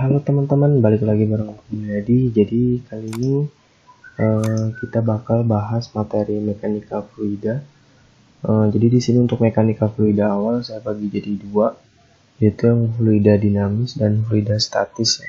Halo teman-teman, balik lagi bareng aku Mulyadi. Jadi kali ini kita bakal bahas materi mekanika fluida. Jadi di sini untuk mekanika fluida awal saya bagi jadi dua, yaitu yang fluida dinamis dan fluida statis.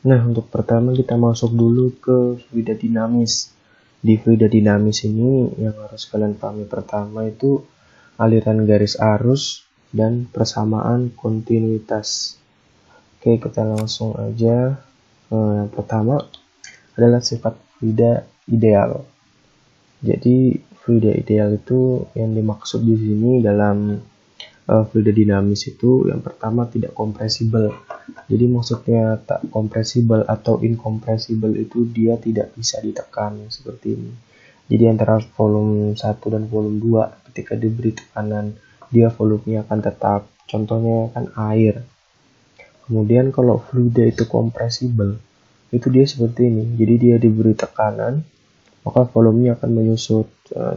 Nah, untuk pertama kita masuk dulu ke fluida dinamis. Di fluida dinamis ini yang harus kalian pahami pertama itu aliran garis arus dan persamaan kontinuitas. Oke, kita langsung aja. Yang pertama adalah sifat fluida ideal. Jadi fluida ideal itu yang dimaksud di sini dalam fluida dinamis itu yang pertama tidak kompresibel. Jadi maksudnya tak kompresibel atau incompressible itu dia tidak bisa ditekan seperti ini. Jadi antara volume 1 dan volume 2 ketika diberi tekanan dia volumenya akan tetap. Contohnya kan air. Kemudian kalau fluida itu kompresibel, itu dia seperti ini. Jadi dia diberi tekanan, maka volumenya akan menyusut.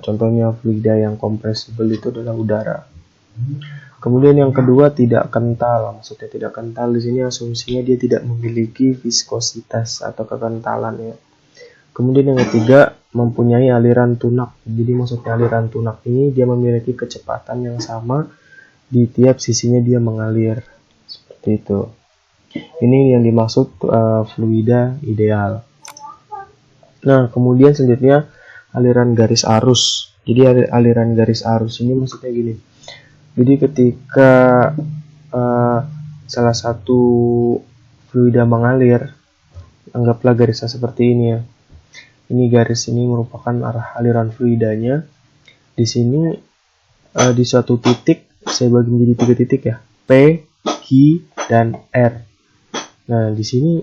Contohnya fluida yang kompresibel itu adalah udara. Kemudian yang kedua tidak kental. Maksudnya tidak kental di sini asumsinya dia tidak memiliki viskositas atau kekentalan ya. Kemudian yang ketiga mempunyai aliran tunak. Jadi maksudnya aliran tunak ini dia memiliki kecepatan yang sama di tiap sisinya dia mengalir. Seperti itu. Ini yang dimaksud fluida ideal. Nah, kemudian selanjutnya aliran garis arus. Jadi aliran garis arus ini maksudnya gini. Jadi ketika salah satu fluida mengalir, anggaplah garisnya seperti ini ya. Ini garis ini merupakan arah aliran fluidanya. Di sini di suatu titik saya bagi menjadi 3 titik ya. P, Q, dan R. Nah, di sini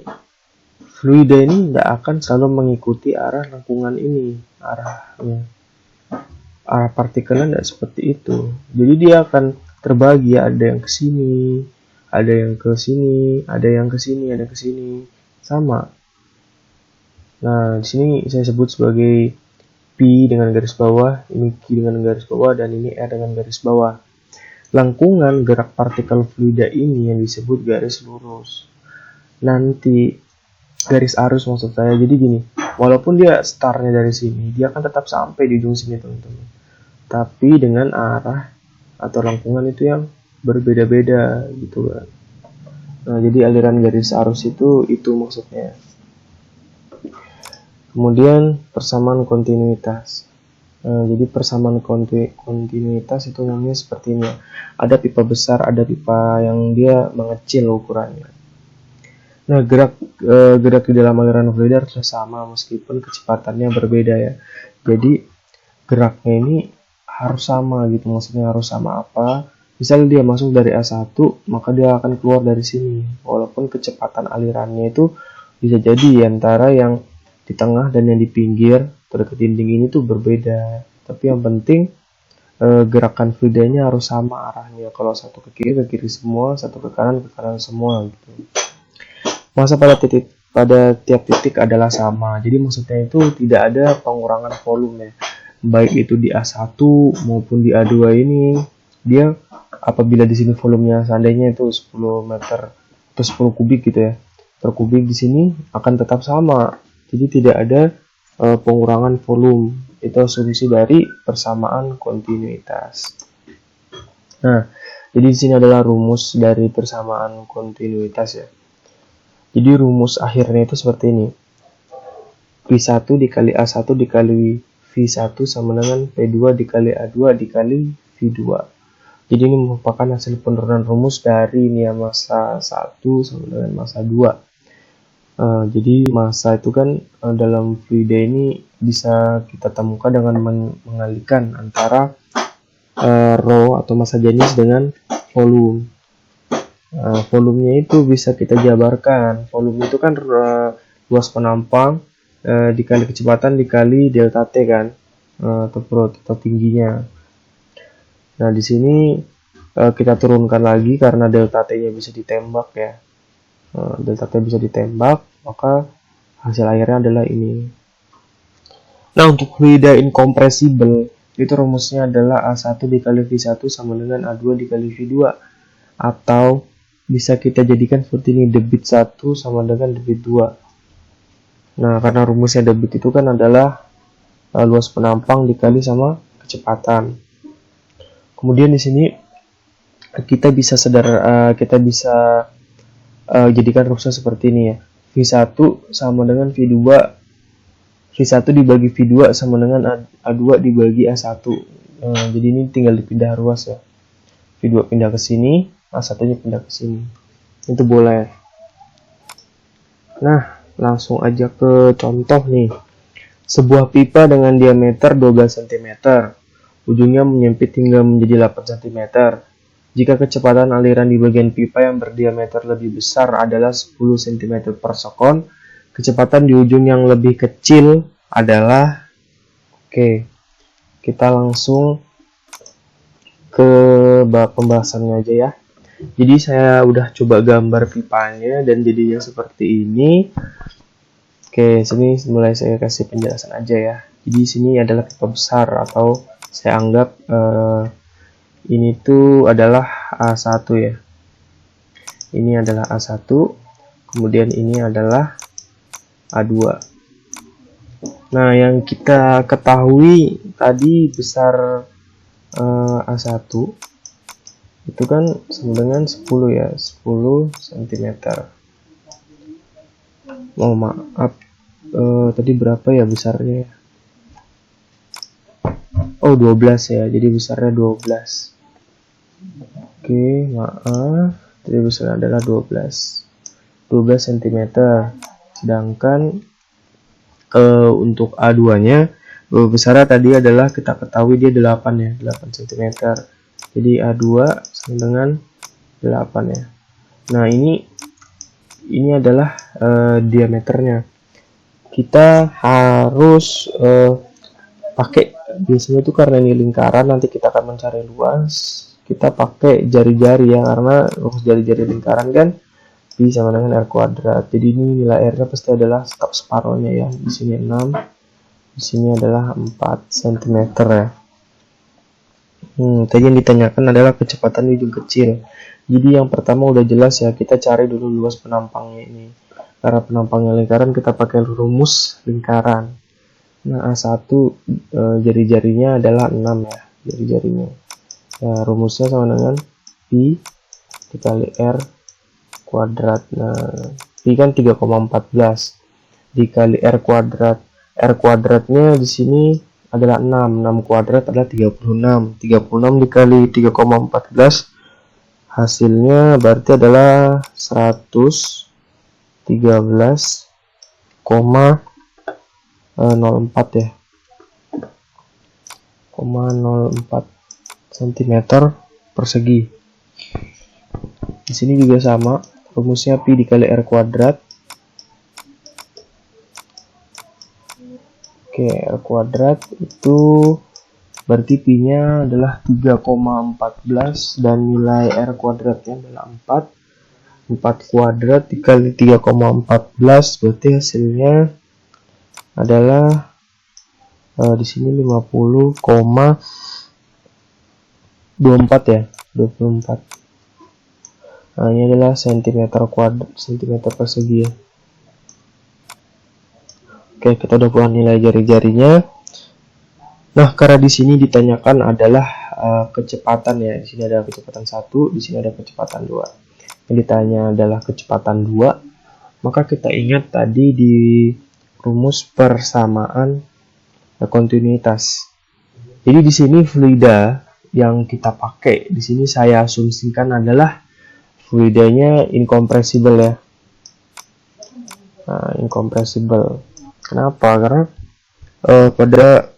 fluida ini tidak akan selalu mengikuti arah lengkungan ini, arah partikelnya tidak seperti itu. Jadi dia akan terbagi, ada yang ke sini, ada yang ke sini, ada yang ke sini, ada ke sini, sama. Nah, di sini saya sebut sebagai P dengan garis bawah, ini Q dengan garis bawah, dan ini R dengan garis bawah. Lengkungan gerak partikel fluida ini yang disebut garis lurus. Nanti garis arus maksud saya, jadi gini, walaupun dia startnya dari sini, dia akan tetap sampai di ujung sini teman-teman, tapi dengan arah atau lengkungan itu yang berbeda-beda gitu kan. Nah, jadi aliran garis arus itu maksudnya. Kemudian persamaan kontinuitas. Jadi persamaan kontinuitas itu namanya seperti ini. Ada pipa besar, ada pipa yang dia mengecil ukurannya. Nah, gerak di dalam aliran fluida harus sama meskipun kecepatannya berbeda ya. Jadi geraknya ini harus sama gitu, maksudnya harus sama apa? Misalnya dia masuk dari A1, maka dia akan keluar dari sini. Walaupun kecepatan alirannya itu bisa jadi antara yang di tengah dan yang di pinggir terdekat dinding ini tuh berbeda. Tapi yang penting gerakan fluidanya harus sama arahnya. Kalau satu ke kiri semua, satu ke kanan semua gitu. Masa pada tiap titik adalah sama. Jadi maksudnya itu tidak ada pengurangan volume. Baik itu di A1 maupun di A2 ini, dia apabila di sini volumenya seandainya itu 10 meter atau 10 kubik gitu ya. Per kubik di sini akan tetap sama. Jadi tidak ada pengurangan volume. Itu asumsi dari persamaan kontinuitas. Nah, jadi di sini adalah rumus dari persamaan kontinuitas ya. Jadi rumus akhirnya itu seperti ini. P1 dikali A1 dikali V1 sama dengan P2 dikali A2 dikali V2. Jadi ini merupakan hasil penurunan rumus dari ini ya, massa 1 sama dengan massa 2. Jadi massa itu kan dalam fluida ini bisa kita temukan dengan mengalihkan antara rho atau massa jenis dengan volume. Volumenya itu bisa kita jabarkan. Volume itu kan luas penampang dikali kecepatan dikali delta T kan, atau tingginya. Nah, di sini kita turunkan lagi karena delta T-nya bisa ditembak ya. Delta T bisa ditembak, maka hasil akhirnya adalah ini. Nah, untuk fluida incompressible itu rumusnya adalah A1 dikali V1 sama dengan A2 dikali V2, atau bisa kita jadikan seperti ini, debit 1 sama dengan debit 2. Nah, karena rumusnya debit itu kan adalah luas penampang dikali sama kecepatan. Kemudian di sini kita bisa jadikan rumusnya seperti ini ya. V1 sama dengan V2. V1 dibagi V2 sama dengan A2 dibagi A1. Jadi ini tinggal dipindah ruas ya. V2 pindah ke sini, A1-nya pindah ke sini. Itu boleh. Nah, langsung aja ke contoh nih. Sebuah pipa dengan diameter 12 cm. Ujungnya menyempit hingga menjadi 8 cm. Jika kecepatan aliran di bagian pipa yang berdiameter lebih besar adalah 10 cm per sekon, kecepatan di ujung yang lebih kecil adalah... Oke, kita langsung ke pembahasannya aja ya. Jadi saya udah coba gambar pipanya dan jadinya seperti ini. Oke, sini mulai saya kasih penjelasan aja ya. Jadi sini adalah pipa besar, atau saya anggap ini tuh adalah A1 ya. Ini adalah A1, kemudian ini adalah A2. Nah, yang kita ketahui tadi besar A1 itu kan sama dengan 10 ya, 10 cm. Oh maaf, tadi berapa ya besarnya? Oh 12 ya, jadi besarnya 12. Oke, maaf, tadi besarnya adalah 12 cm. Sedangkan untuk A2 nya besarnya tadi adalah kita ketahui dia 8 ya, 8 cm. Jadi A2 sama dengan 8 ya. Nah, ini adalah diameternya. Kita harus pakai, biasanya itu karena ini lingkaran, nanti kita akan mencari luas, kita pakai jari-jari ya, karena rumus jari-jari lingkaran kan Pi sama dengan R kuadrat. Jadi ini nilai R-nya pasti adalah separuhnya ya. Di sini 6, di sini adalah 4 cm ya. Tadi yang ditanyakan adalah kecepatan di ujung kecil. Jadi yang pertama udah jelas ya, kita cari dulu luas penampangnya ini. Karena penampangnya lingkaran, kita pakai rumus lingkaran. Nah, A1 jari-jarinya adalah 6 ya, jari-jarinya. Ya, rumusnya sama dengan Pi dikali R kuadrat. Nah, Pi kan 3,14 dikali R kuadrat. R kuadratnya di sini adalah 6 kuadrat adalah 36 dikali 3,14, hasilnya berarti adalah 113,04 ya, 0,04 cm persegi. Di sini juga sama, rumusnya Pi dikali R kuadrat. Oke, R kuadrat itu berarti Pi-nya adalah 3,14 dan nilai R kuadratnya adalah 4. 4 kuadrat dikali 3,14 berarti hasilnya adalah di sini 50,24 ya, 24. Nah, ini adalah cm persegi ya. Oke, kita udah buat nilai jari-jarinya. Nah, karena di sini ditanyakan adalah kecepatan ya. Di sini ada kecepatan 1, di sini ada kecepatan 2. Yang ditanya adalah kecepatan 2, maka kita ingat tadi di rumus persamaan kontinuitas. Jadi di sini fluida yang kita pakai di sini saya asumsikan adalah fluidanya incompressible ya. Nah, incompressible. Kenapa? Karena pada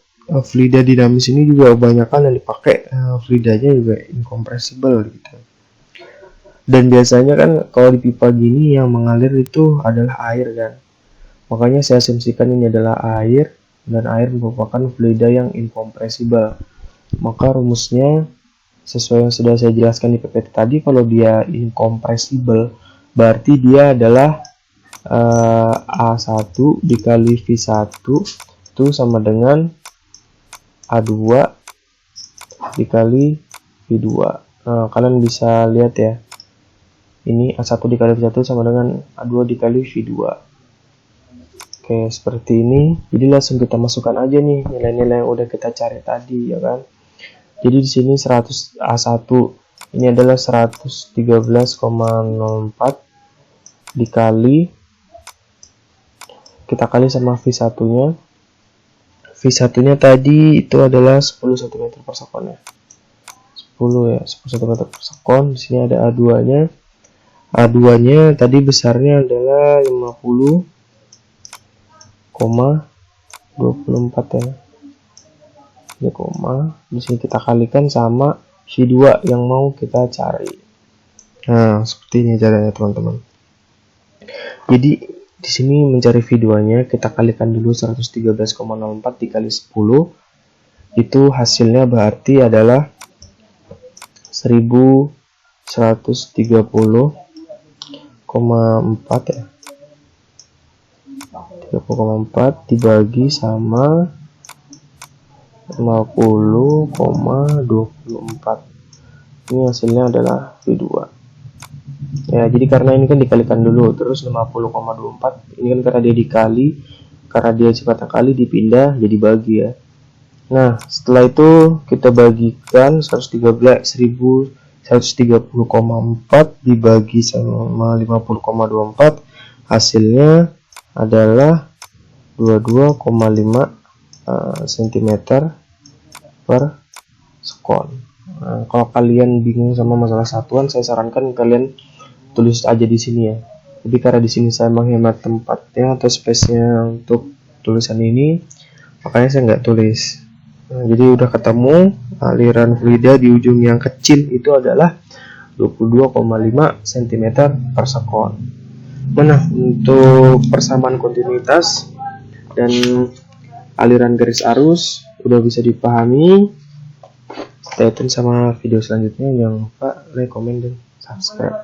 fluida dinamis ini juga kebanyakan yang dipakai fluidanya juga incompressible gitu. Dan biasanya kan kalau di pipa gini yang mengalir itu adalah air kan. Makanya saya asumsikan ini adalah air, dan air merupakan fluida yang incompressible. Maka rumusnya sesuai yang sudah saya jelaskan di PPT tadi, kalau dia incompressible berarti dia adalah A1 dikali V1 itu sama dengan A2 dikali V2. Nah, kalian bisa lihat ya, Ini A1 dikali V1 sama dengan A2 dikali V2. Oke, seperti ini. Jadi langsung kita masukkan aja nih nilai-nilai yang udah kita cari tadi, ya kan. Jadi di sini 100 A1 ini adalah 113,04 dikali, kita kali sama V1-nya. V1-nya tadi itu adalah 10 cm per sekon ya. 10 ya, 10 cm per sekon. Di sini ada A2-nya. A2-nya tadi besarnya adalah 50,24 ya. Ini koma. Di sini kita kalikan sama V2 yang mau kita cari. Nah, seperti ini caranya teman-teman. Jadi di sini mencari V2-nya kita kalikan dulu 113,04 dikali 10. Itu hasilnya berarti adalah 1130,4 ya. 30,4 dibagi sama 50,24. Ini hasilnya adalah V2. Ya, jadi karena ini kan dikalikan dulu, terus 50,24 ini kan karena dia dikali, karena dia sifatnya kali dipindah jadi bagi ya. Nah, setelah itu kita bagikan 130,4 dibagi sama 50,24, hasilnya adalah 22,5 cm per sekon. Nah, kalau kalian bingung sama masalah satuan, saya sarankan kalian tulis aja di sini ya. Jadi karena di sini saya menghemat tempatnya atau space-nya untuk tulisan ini, makanya saya nggak tulis. Nah, jadi udah ketemu aliran fluida di ujung yang kecil itu adalah 22,5 cm per sekon. Nah, untuk persamaan kontinuitas dan aliran garis arus udah bisa dipahami. Stay tune sama video selanjutnya, jangan lupa like, comment, dan subscribe.